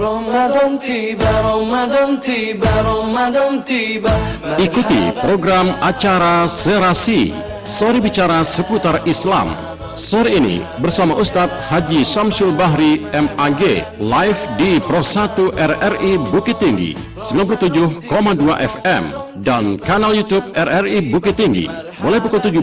Ramadan tiba, Ramadan tiba, Ramadan tiba. Ikuti program acara Serasi, sore bicara seputar Islam. Sore ini bersama Ustadz Haji Syamsul Bahri MAG, live di Pro 1 RRI Bukit Tinggi 97,2 FM dan kanal YouTube RRI Bukit Tinggi. Mulai pukul 17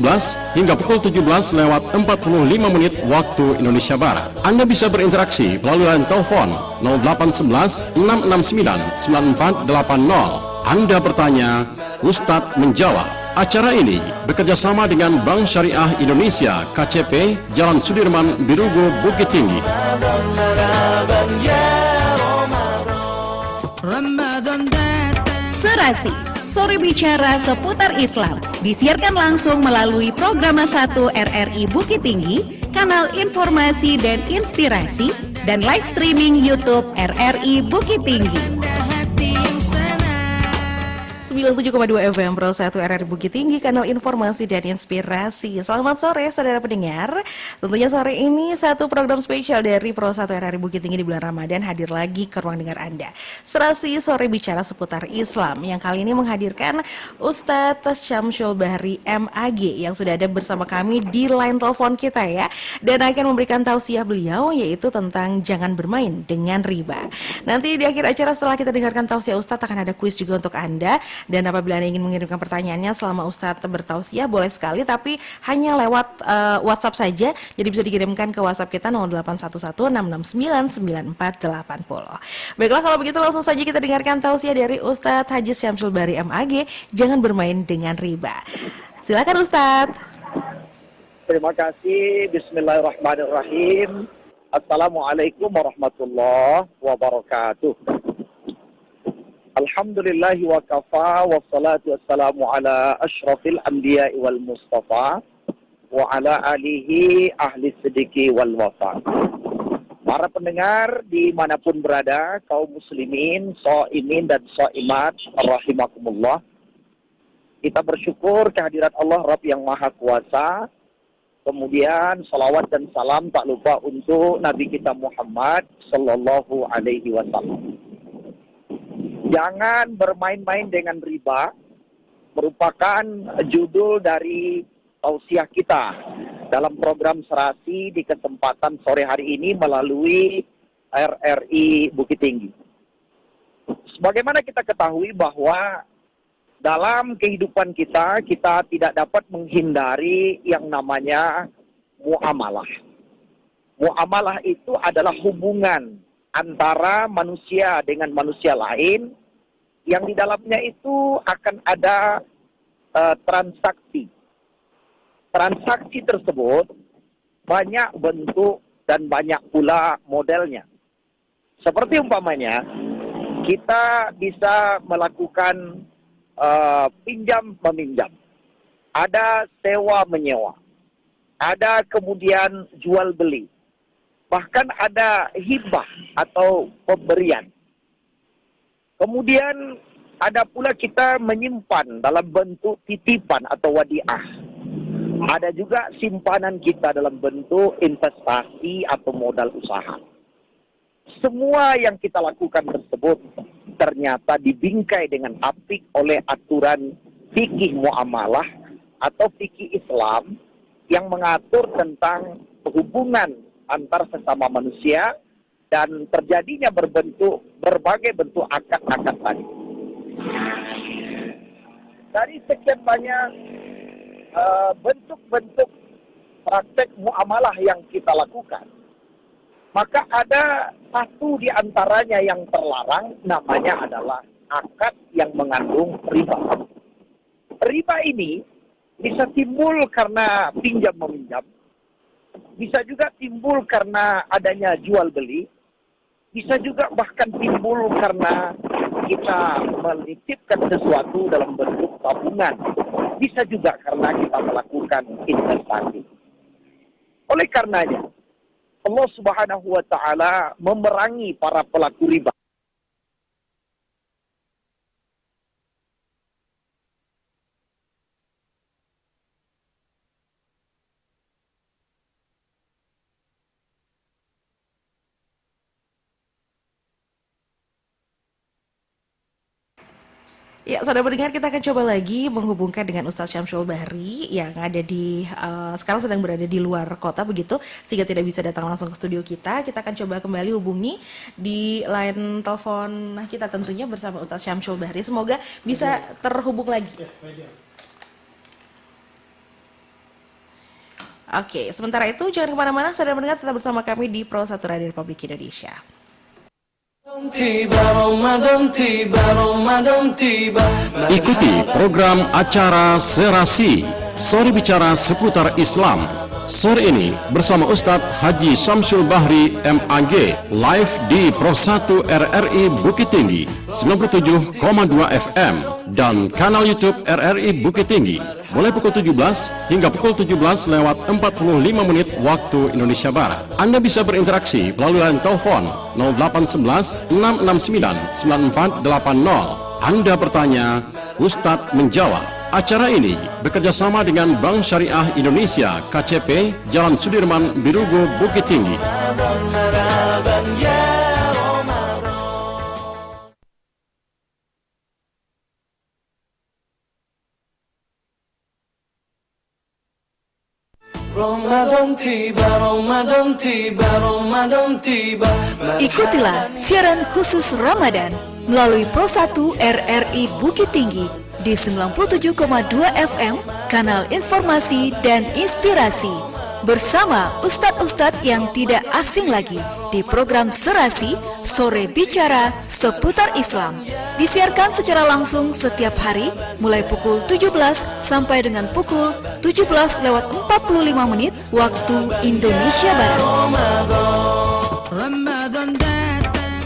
hingga pukul 17 lewat 45 menit waktu Indonesia Barat. Anda bisa berinteraksi melalui line telepon 0811 669 9480. Anda bertanya, Ustadz menjawab. Acara ini bekerjasama dengan Bank Syariah Indonesia KCP Jalan Sudirman, Birugo, Bukit Tinggi. Serasi, sore bicara seputar Islam, disiarkan langsung melalui program 1 RRI Bukit Tinggi, kanal informasi dan inspirasi, dan live streaming YouTube RRI Bukit Tinggi. 97,2 FM Pro 1 RRI Bukit Tinggi, kanal informasi dan inspirasi. Selamat sore saudara pendengar. Tentunya sore ini satu program spesial dari Pro 1 RRI Bukit Tinggi di bulan Ramadan hadir lagi ke ruang dengar Anda. Serasi sore bicara seputar Islam yang kali ini menghadirkan Ustadz Syamsul Bahri MAG yang sudah ada bersama kami di line telepon kita ya, dan akan memberikan tausiah beliau yaitu tentang jangan bermain dengan riba. Nanti di akhir acara setelah kita dengarkan tausiah Ustadz akan ada kuis juga untuk Anda. Dan apabila Anda ingin mengirimkan pertanyaannya selama Ustadz bertausiah boleh sekali, tapi hanya lewat WhatsApp saja. Jadi bisa dikirimkan ke WhatsApp kita 0811669980. Baiklah, kalau begitu langsung saja kita dengarkan tausiah dari Ustadz Haji Syamsul Bahri MAG, jangan bermain dengan riba. Silakan Ustadz. Terima kasih. Bismillahirrahmanirrahim. Assalamualaikum warahmatullahi wabarakatuh. Alhamdulillahi wa kafa wa salatu wassalamu ala ashrafil anbiya'i wal mustafa wa ala alihi ahli sidiki wal wafa. Para pendengar dimanapun berada, kaum muslimin, sha'imin dan sha'imat rahimakumullah, kita bersyukur kehadirat Allah Rabb yang Maha Kuasa. Kemudian salawat dan salam tak lupa untuk Nabi kita Muhammad sallallahu alaihi wasallam. Jangan bermain-main dengan riba merupakan judul dari tausiah kita dalam program Serasi di kesempatan sore hari ini melalui RRI Bukit Tinggi. Sebagaimana kita ketahui bahwa dalam kehidupan kita tidak dapat menghindari yang namanya muamalah. Muamalah itu adalah hubungan antara manusia dengan manusia lain yang di dalamnya itu akan ada transaksi. Transaksi tersebut banyak bentuk dan banyak pula modelnya. Seperti umpamanya, kita bisa melakukan pinjam meminjam. Ada sewa menyewa. Ada kemudian jual beli. Bahkan ada hibah atau pemberian. Kemudian ada pula kita menyimpan dalam bentuk titipan atau wadiah. Ada juga simpanan kita dalam bentuk investasi atau modal usaha. Semua yang kita lakukan tersebut ternyata dibingkai dengan apik oleh aturan fikih muamalah atau fikih Islam yang mengatur tentang hubungan antar sesama manusia dan terjadinya berbagai bentuk akad-akad tadi. Dari sekian banyak bentuk-bentuk praktek muamalah yang kita lakukan, maka ada satu di antaranya yang terlarang, namanya adalah akad yang mengandung riba. Riba ini bisa timbul karena pinjam meminjam, bisa juga timbul karena adanya jual beli, bisa juga bahkan timbul karena kita menitipkan sesuatu dalam bentuk tabungan, bisa juga karena kita melakukan investasi. Oleh karenanya, Allah Subhanahu wa Ta'ala memerangi para pelaku riba. Ya, saudara pendengar, kita akan coba lagi menghubungkan dengan Ustadz Syamsul Bahri yang ada di sekarang sedang berada di luar kota begitu, sehingga tidak bisa datang langsung ke studio kita. Kita akan coba kembali hubungi di line telepon kita tentunya bersama Ustadz Syamsul Bahri. Semoga bisa terhubung lagi. Oke, sementara itu jangan kemana-mana, saudara pendengar, tetap bersama kami di Pro 1 Radio Republik Indonesia. Ikuti program acara Serasi, sore bicara seputar Islam. Sore ini bersama Ustadz Haji Syamsul Bahri MAG, live di Pro 1 RRI Bukit Tinggi 97,2 FM dan kanal YouTube RRI Bukit Tinggi. Mulai pukul 17 hingga pukul 17:45 waktu Indonesia Barat. Anda bisa berinteraksi melalui line telepon 0811 669 9480. Anda bertanya, Ustadz menjawab. Acara ini bekerjasama dengan Bank Syariah Indonesia KCP, Jalan Sudirman, Birugo, Bukit Tinggi. Ikutilah siaran khusus Ramadan melalui Pro 1 RRI Bukit Tinggi di 97,2 FM, kanal informasi dan inspirasi. Bersama Ustadz-Ustadz yang tidak asing lagi di program Serasi, Sore Bicara Seputar Islam. Disiarkan secara langsung setiap hari mulai pukul 17 sampai dengan pukul 17:45 waktu Indonesia Barat.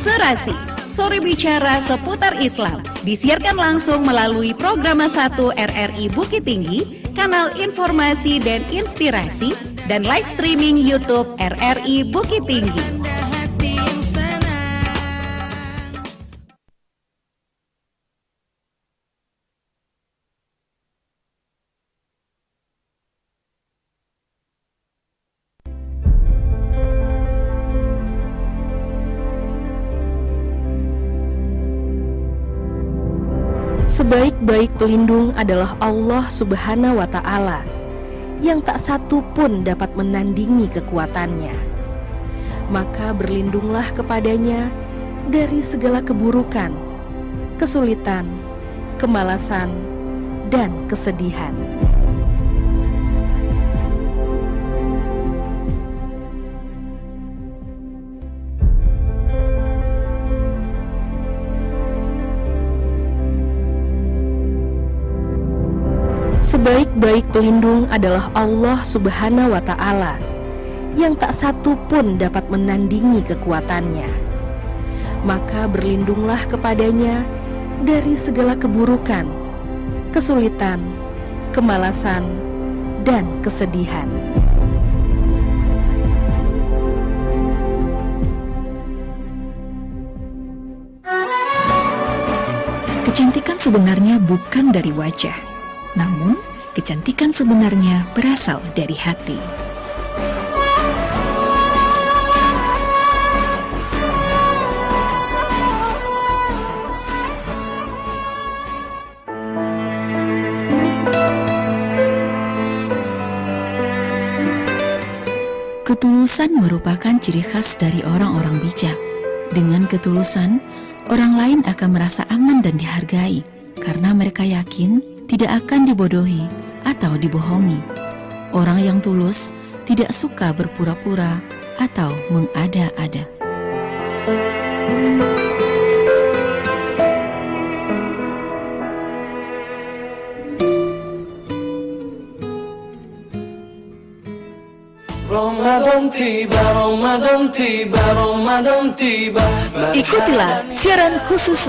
Serasi, Sore Bicara Seputar Islam, disiarkan langsung melalui program 1 RRI Bukit Tinggi, kanal informasi dan inspirasi, dan live streaming YouTube RRI Bukit Tinggi. Sebaik-baik pelindung adalah Allah Subhanahu wa Ta'ala, yang tak satu pun dapat menandingi kekuatannya. Maka berlindunglah kepadanya dari segala keburukan, kesulitan, kemalasan, dan kesedihan. Sebaik-baik pelindung adalah Allah Subhanahu wa Ta'ala, yang tak satu pun dapat menandingi kekuatannya. Maka berlindunglah kepadanya dari segala keburukan, kesulitan, kemalasan, dan kesedihan. Kecantikan sebenarnya bukan dari wajah, namun kecantikan sebenarnya berasal dari hati. Ketulusan merupakan ciri khas dari orang-orang bijak. Dengan ketulusan, orang lain akan merasa aman dan dihargai karena mereka yakin tidak akan dibodohi atau dibohongi. Orang yang tulus tidak suka berpura-pura atau mengada-ada. Ikutilah siaran khusus